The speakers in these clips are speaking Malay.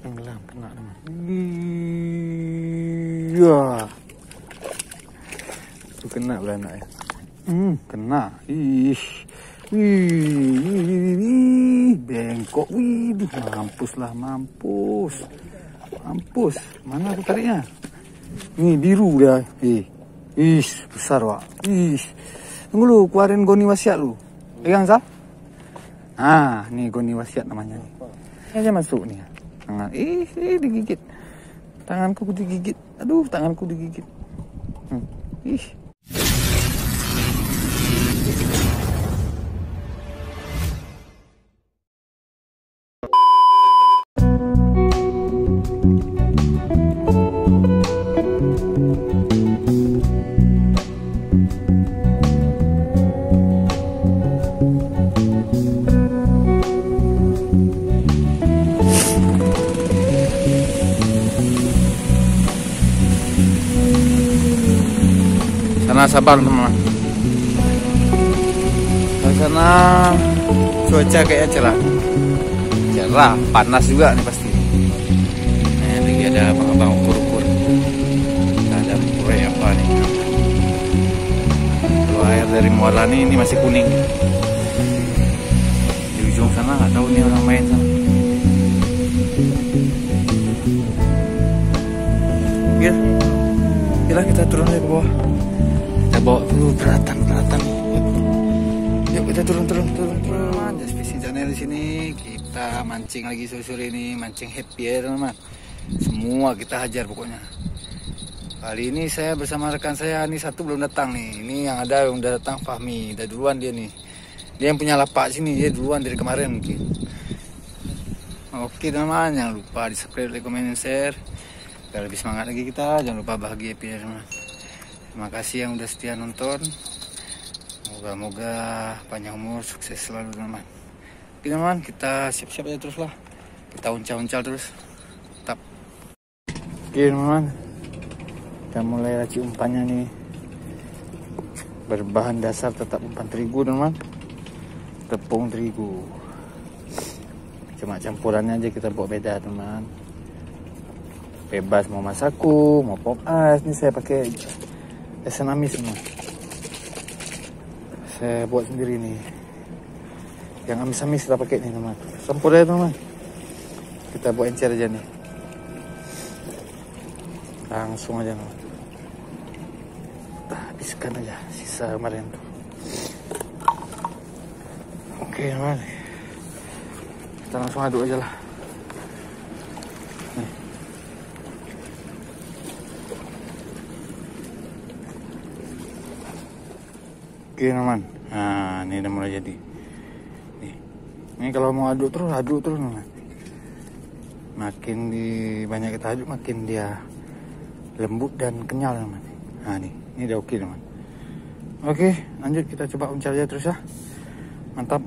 Tenggelam, kena teman. Iya. Itu kena beranak ya. Kena. Ih. Wih, bengkok. Wih, mampus lah, mampus. Mampus. Mana aku tariknya? Nih biru dia. Ih, besar wak. Ih. Tunggu lu, keluarin goni wasiat lu. Pegang sah. Ah, nih goni wasiat namanya nih. Ini aja masuk nih. Tangan, digigit. Tanganku digigit. Aduh, tanganku digigit. Ih. Sana sabar teman. Di sana cuaca kayaknya cerah. Cerah, panas juga nih pasti. Nah, lagi ada abang-abang ukur-ukur. Ada proyek apa nih? Kalau air dari muara nih, ini masih kuning. Di ujung sana nggak tahu nih orang main sana. Gila kita turun dari bawah. Kita bawa dulu peralatan. Yuk kita turun. Spesies channel di sini kita mancing lagi sore-sore ini, mancing happy ya teman-teman. Semua kita hajar pokoknya. Kali ini saya bersama rekan saya, ini satu belum datang nih. Ini yang ada yang udah datang, Fahmi, udah duluan dia nih. Dia yang punya lapak sini, dia duluan dari kemarin mungkin. Oke teman-teman, jangan lupa di subscribe, like, comment, dan share. Biar lebih semangat lagi kita, jangan lupa bahagia ya teman. Terima kasih yang udah setia nonton. Moga-moga panjang umur, sukses selalu teman-teman. Oke teman-teman, kita siap-siap aja terus lah. Kita uncal-uncal terus. Tetap. Oke teman-teman, kita mulai racik umpannya nih. Berbahan dasar tetap umpan terigu teman-teman. Tepung terigu. Cuma campurannya aja kita buat beda teman. Bebas mau masaku, mau pop ice. Ini saya pakai esen amis semua. Saya buat sendiri nih. Yang amis-amis kita pakai nih teman. Campur aja teman. Kita buat encer aja nih. Langsung aja teman. Kita habiskan aja sisa kemarin tuh. Oke teman. Kita langsung aduk aja lah. Oke teman, nah ini udah mulai jadi. Ini kalau mau aduk terus teman. Makin banyak kita aduk, makin dia lembut dan kenyal teman. Nah ini udah oke teman. Oke, lanjut kita coba uncal aja terus ya. Mantap.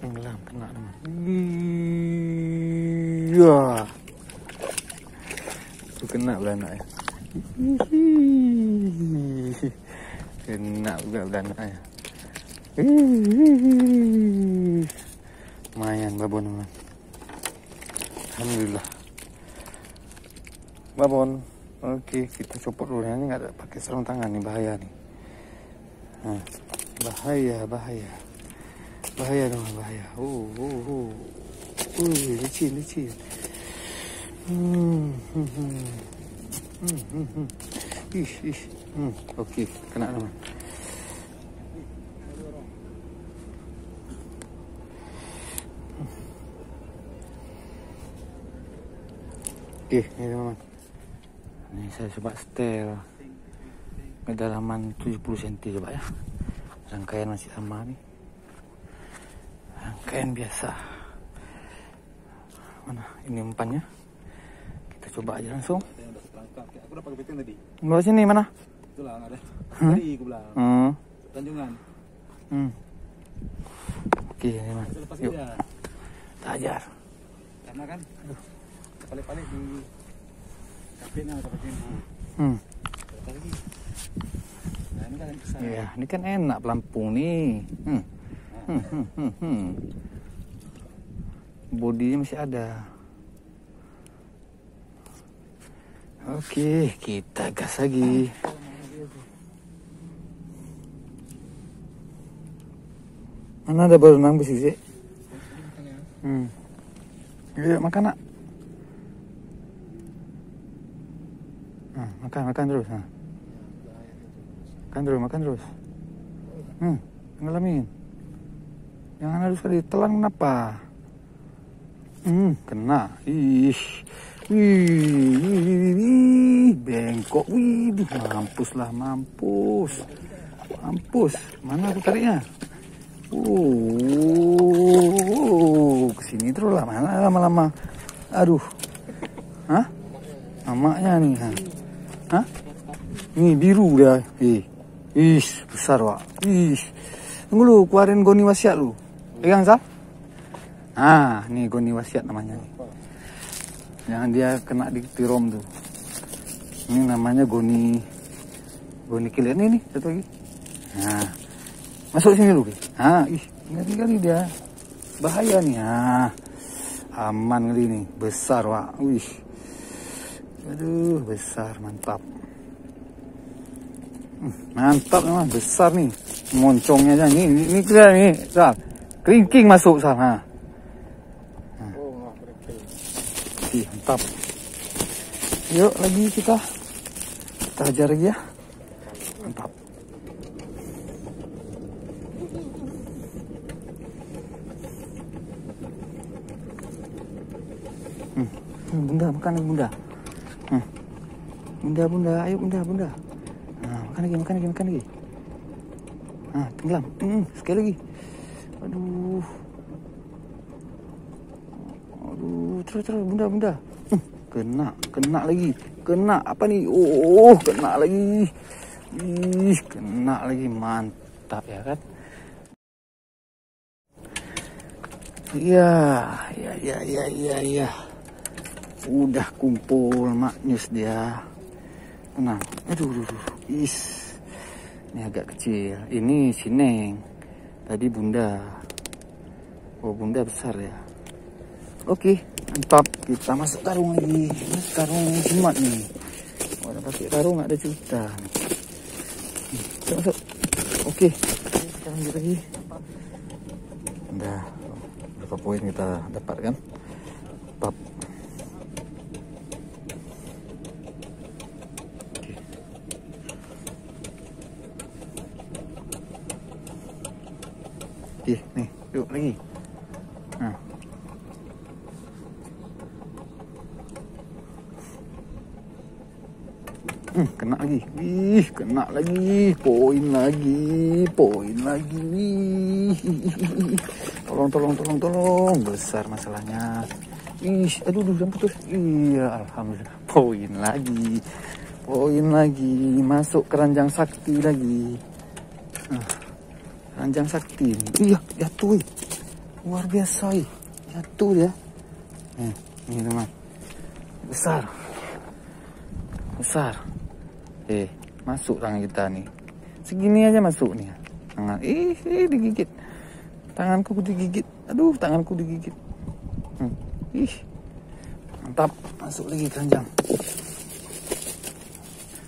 Tenggelam, kena teman. Iya. Itu kena beranak ya. Kena juga beranak ya. Lumayan babon teman. Alhamdulillah. Babon. Oke, kita copot dulu ya. Ini nggak ada pakai sarung tangan nih, bahaya nih. Nah, bahaya dong, bahaya. Licin. Oke, kena teman. Oke, ini teman. Ini saya coba setel. Kedalaman 70 cm coba ya. Rangkaian masih sama nih. Rangkaian biasa. Mana ini umpannya? Kita coba aja langsung. Aku udah pakai beting tadi. Bawa sini mana? Itulah ada. Tadi aku bilang. Tanjungan. Oke, ini mas. Yuk. Kita ajar. Karena kan paling-paling di kafe nya atau kafe lagi. Nah ini kan besar. Ya, ini kan enak pelampung nih. Bodinya masih ada. Oke, kita gas lagi. Mana ada berenang besi sih? Yuk makan nak. Makan terus. Makan terus. Ngalamin. Jangan harus ditelan kenapa? Kena. Bengkok. Mampus lah, mampus. Mana aku tariknya? Kesini terus lah, mana lama-lama. Aduh. Hah? Mamaknya nih. Hah? Ini biru dia. Besar wak. Tunggu lu, keluarin goni wasiat lu. Pegang Sal. Nih goni wasiat namanya. Jangan dia kena di tirom tuh. Ini namanya goni kilir nih satu lagi. Masuk sini lu. Ngeri kali dia. Bahaya nih. Aman kali nih. Besar wak. Aduh, besar, mantap. Mantap memang, besar nih. Moncongnya aja. Ini kira nih, Sal. Keringking masuk, Sal. Mantap. Yuk lagi kita hajar lagi ya. Mantap. Bunda, makan lagi bunda. Bunda, ayo bunda. Makan lagi. Tenggelam. Sekali lagi. Aduh, terus bunda. Kena lagi. Kena apa nih? Kena lagi. Kena lagi, mantap ya kan? Iya. Udah kumpul maknyus dia. Tenang. Aduh. Ini agak kecil. Ini sineng. Tadi bunda. Bunda besar ya. Oke, mantap. Kita masuk karung lagi. Ini karung jimat nih. Udah pakai karung nggak ada cerita. Masuk. Oke. Kita lanjut lagi. Udah. Berapa poin kita dapat kan? Pap. Nih, yuk lagi. Kena lagi. Kena lagi. Poin lagi. Tolong. Besar masalahnya. Aduh, jangan putus. Iya, alhamdulillah. Poin lagi. Masuk keranjang sakti lagi. Keranjang sakti. Jatuh. Luar biasa. Jatuh dia. Ini teman. Besar. Masuk tangan kita nih. Segini aja masuk nih. Tangan. Digigit. Tanganku digigit. Aduh, tanganku digigit. Mantap. Masuk lagi keranjang.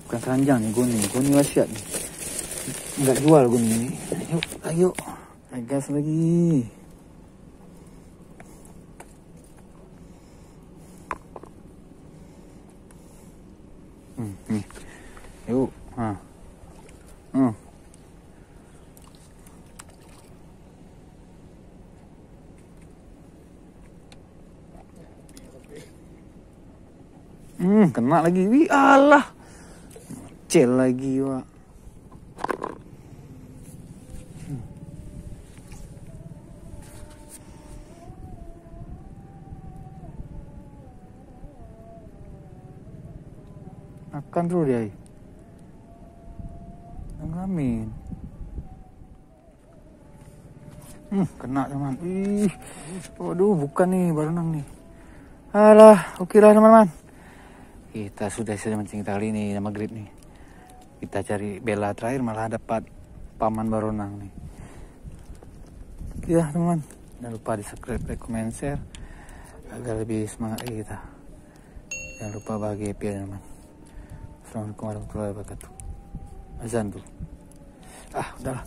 Bukan keranjang nih, goni wasiat nih. Enggak jual goni ini. Ayo. Gas lagi. Nih. Yuk. Kena lagi. Allah. Cel lagi, Wak. Makan dulu dia. Ngalamin. Kena teman. Ih, waduh, bukan nih baronang nih. Alah, oke lah teman-teman. Kita sudah selesai mancing kali ini sama grip nih. Kita cari bela terakhir malah dapat paman baronang nih. Ya teman, jangan lupa di subscribe, like, comment, share agar lebih semangat lagi kita. Jangan lupa bahagia happy ya teman. Assalamualaikum warahmatullahi wabarakatuh. Azan tuh. Udahlah.